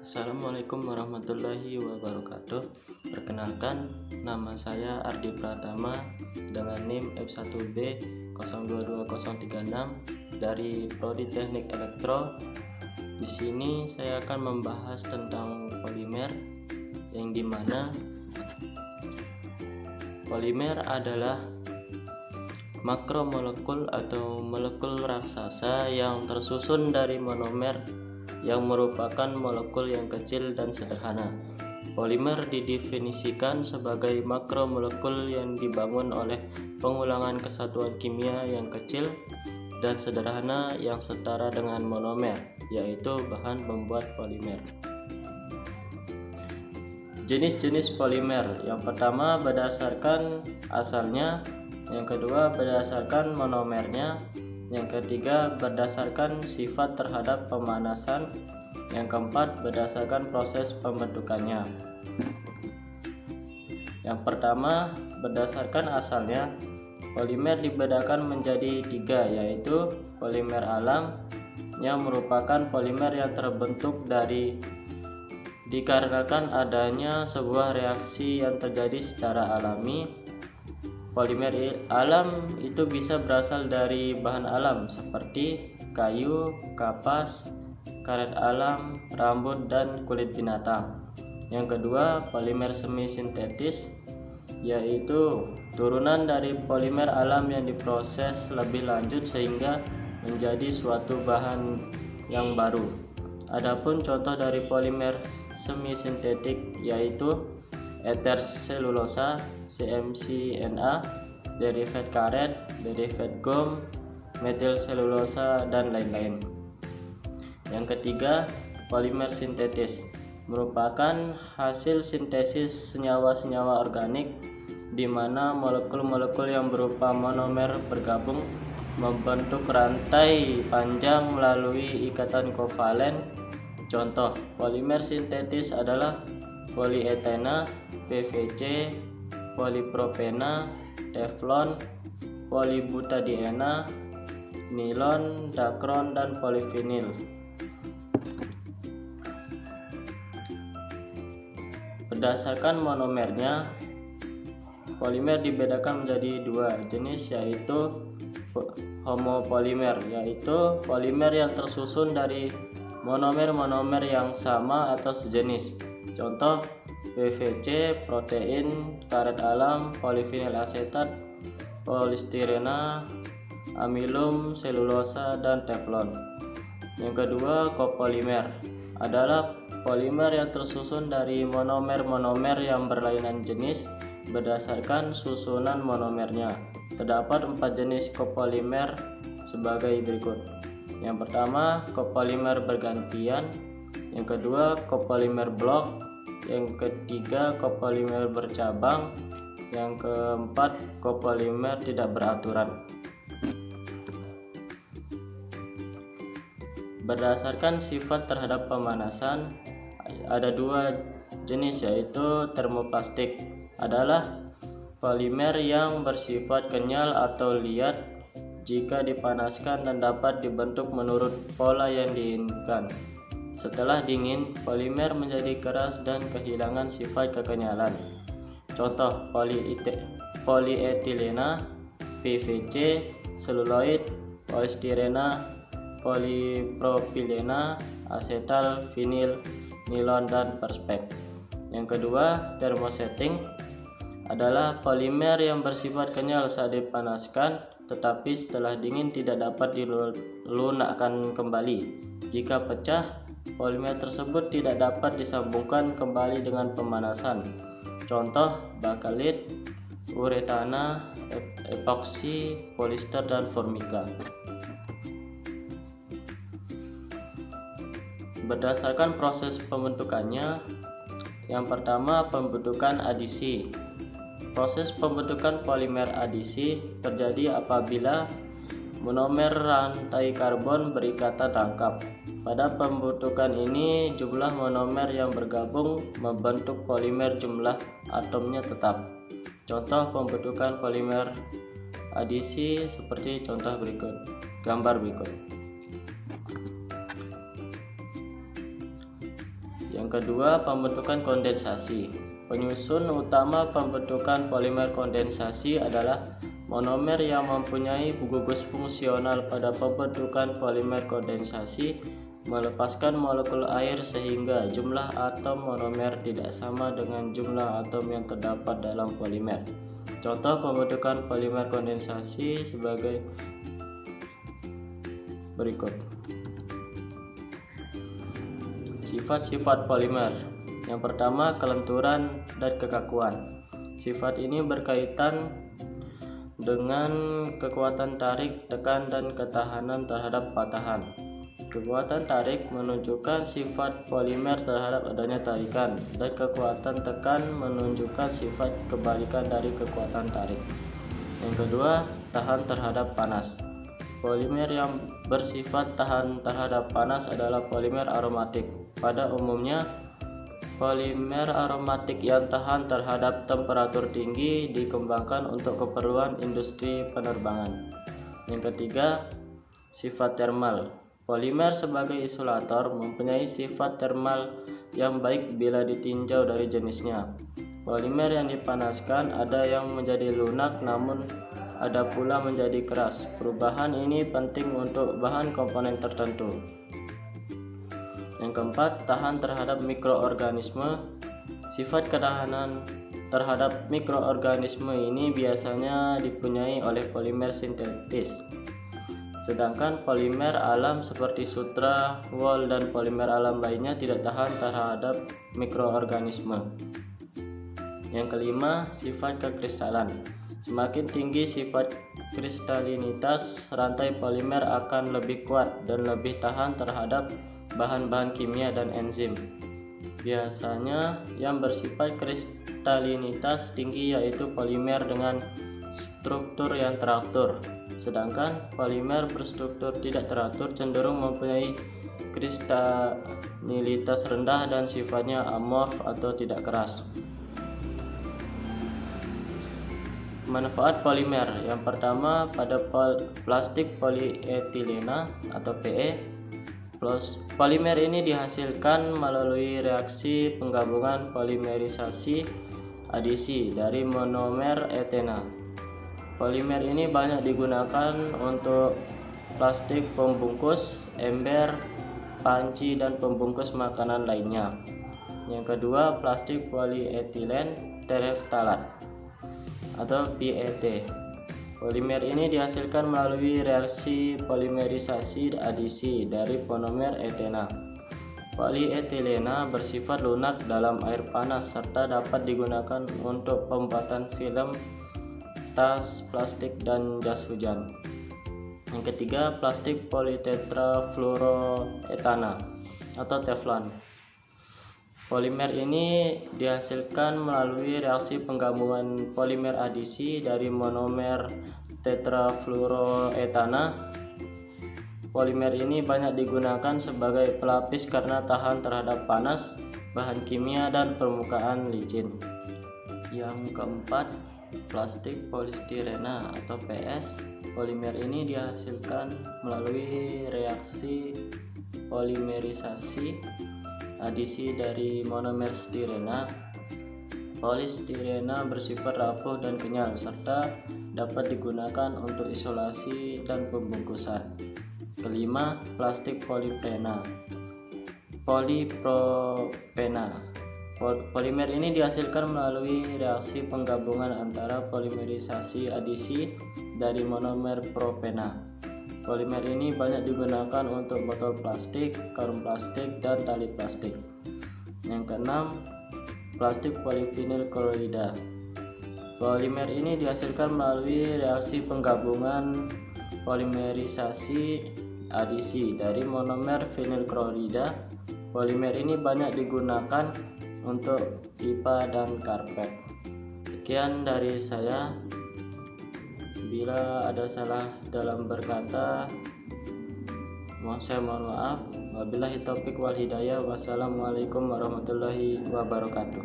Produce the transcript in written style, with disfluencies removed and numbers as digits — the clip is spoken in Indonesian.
Assalamualaikum warahmatullahi wabarakatuh. Perkenalkan, nama saya Ardi Pratama dengan NIM F1B022036 dari Prodi Teknik Elektro. Di sini saya akan membahas tentang polimer, yang dimana polimer adalah makromolekul atau molekul raksasa yang tersusun dari monomer yang merupakan molekul yang kecil dan sederhana. Polimer didefinisikan sebagai makromolekul yang dibangun oleh pengulangan kesatuan kimia yang kecil dan sederhana yang setara dengan monomer, yaitu bahan pembuat polimer. Jenis-jenis polimer: yang pertama berdasarkan asalnya, yang kedua berdasarkan monomernya, yang ketiga berdasarkan sifat terhadap pemanasan, yang keempat berdasarkan proses pembentukannya. Yang pertama berdasarkan asalnya, polimer dibedakan menjadi tiga, yaitu polimer alam yang merupakan polimer yang terbentuk dikarenakan adanya sebuah reaksi yang terjadi secara alami. Polimer alam itu bisa berasal dari bahan alam seperti kayu, kapas, karet alam, rambut, dan kulit binatang. Yang kedua, polimer semi sintetis, yaitu turunan dari polimer alam yang diproses lebih lanjut sehingga menjadi suatu bahan yang baru. Adapun contoh dari polimer semi sintetik yaitu ether selulosa, CMCNA, derivat karet, derivat gum, metil selulosa, dan lain-lain. Yang ketiga, polimer sintetis merupakan hasil sintesis senyawa-senyawa organik di mana molekul-molekul yang berupa monomer bergabung membentuk rantai panjang melalui ikatan kovalen. Contoh polimer sintetis adalah polietena, PVC, polipropena, teflon, polybutadiena, nilon, dakron, dan polivinil. Berdasarkan monomernya, polimer dibedakan menjadi dua jenis, yaitu homopolimer, yaitu polimer yang tersusun dari monomer-monomer yang sama atau sejenis. Contoh PVC, protein, karet alam, polivinil asetat, polistirena, amilum, selulosa, dan teflon. Yang kedua, kopolimer adalah polimer yang tersusun dari monomer-monomer yang berlainan jenis berdasarkan susunan monomernya. Terdapat 4 jenis kopolimer sebagai berikut. Yang pertama, kopolimer bergantian. Yang kedua, kopolimer blok. Yang ketiga, kopolimer bercabang. Yang keempat, kopolimer tidak beraturan. Berdasarkan sifat terhadap pemanasan, ada 2 jenis, yaitu termoplastik adalah polimer yang bersifat kenyal atau liat jika dipanaskan dan dapat dibentuk menurut pola yang diinginkan. Setelah dingin, polimer menjadi keras dan kehilangan sifat kekenyalan. Contoh polietilena, PVC, seluloid, polistirena, polipropilena, asetal, vinil, nilon, dan perspek. Yang kedua, termosetting adalah polimer yang bersifat kenyal saat dipanaskan, tetapi setelah dingin tidak dapat dilunakkan kembali. Jika pecah, polimer tersebut tidak dapat disambungkan kembali dengan pemanasan. Contoh bakalit, uretana, epoksi, polister, dan formika. Berdasarkan proses pembentukannya, yang pertama pembentukan adisi. Proses pembentukan polimer adisi terjadi apabila monomer rantai karbon berikatan rangkap. Pada pembentukan ini, jumlah monomer yang bergabung membentuk polimer jumlah atomnya tetap. Contoh pembentukan polimer adisi seperti contoh berikut, gambar berikut. Yang kedua, pembentukan kondensasi. Penyusun utama pembentukan polimer kondensasi adalah monomer yang mempunyai gugus fungsional pada pembentukan polimer kondensasi melepaskan molekul air sehingga jumlah atom monomer tidak sama dengan jumlah atom yang terdapat dalam polimer. Contoh pembentukan polimer kondensasi sebagai berikut. Sifat-sifat polimer. Yang pertama, kelenturan dan kekakuan. Sifat ini berkaitan dengan kekuatan tarik, tekan, dan ketahanan terhadap patahan. Kekuatan tarik menunjukkan sifat polimer terhadap adanya tarikan, dan kekuatan tekan menunjukkan sifat kebalikan dari kekuatan tarik. Yang kedua, tahan terhadap panas. Polimer yang bersifat tahan terhadap panas adalah polimer aromatik. Pada umumnya, polimer aromatik yang tahan terhadap temperatur tinggi dikembangkan untuk keperluan industri penerbangan. Yang ketiga, sifat termal. Polimer sebagai isolator mempunyai sifat termal yang baik bila ditinjau dari jenisnya. Polimer yang dipanaskan ada yang menjadi lunak, namun ada pula menjadi keras. Perubahan ini penting untuk bahan komponen tertentu. Yang keempat, tahan terhadap mikroorganisme. Sifat ketahanan terhadap mikroorganisme ini biasanya dipunyai oleh polimer sintetis. Sedangkan polimer alam seperti sutra, wol, dan polimer alam lainnya tidak tahan terhadap mikroorganisme. Yang kelima, sifat kekristalan. Semakin tinggi sifat kristalinitas, rantai polimer akan lebih kuat dan lebih tahan terhadap bahan-bahan kimia dan enzim. Biasanya yang bersifat kristalinitas tinggi yaitu polimer dengan struktur yang teratur. Sedangkan polimer berstruktur tidak teratur cenderung mempunyai kristalinitas rendah dan sifatnya amorf atau tidak keras. Manfaat polimer. Yang pertama, pada plastik polietilena atau PE, polimer ini dihasilkan melalui reaksi penggabungan polimerisasi adisi dari monomer etena. Polimer ini banyak digunakan untuk plastik pembungkus, ember, panci, dan pembungkus makanan lainnya. Yang kedua, plastik polietilen tereftalat atau PET. Polimer ini dihasilkan melalui reaksi polimerisasi adisi dari monomer etena. Polietilena bersifat lunak dalam air panas serta dapat digunakan untuk pembuatan film, tas, plastik, dan jas hujan. Yang ketiga, plastik politetrafluoroetana atau teflon. Polimer ini dihasilkan melalui reaksi penggabungan polimer adisi dari monomer tetrafluoroetana. Polimer ini banyak digunakan sebagai pelapis karena tahan terhadap panas, bahan kimia, dan permukaan licin. Yang keempat, plastik polistirena atau PS. Polimer ini dihasilkan melalui reaksi polimerisasi adisi dari monomer stirena. Polistirena bersifat rapuh dan kenyal serta dapat digunakan untuk isolasi dan pembungkusan. Kelima, plastik polipropena. Polimer ini dihasilkan melalui reaksi penggabungan antara polimerisasi adisi dari monomer propena. Polimer ini banyak digunakan untuk botol plastik, karung plastik, dan tali plastik. Yang keenam, plastik polivinil klorida. Polimer ini dihasilkan melalui reaksi penggabungan polimerisasi adisi dari monomer vinil klorida. Polimer ini banyak digunakan untuk pipa dan karpet. Sekian dari saya. Bila ada salah dalam berkata, saya mohon maaf. Wabillahi taufiq wal hidayah. Wassalamualaikum warahmatullahi wabarakatuh.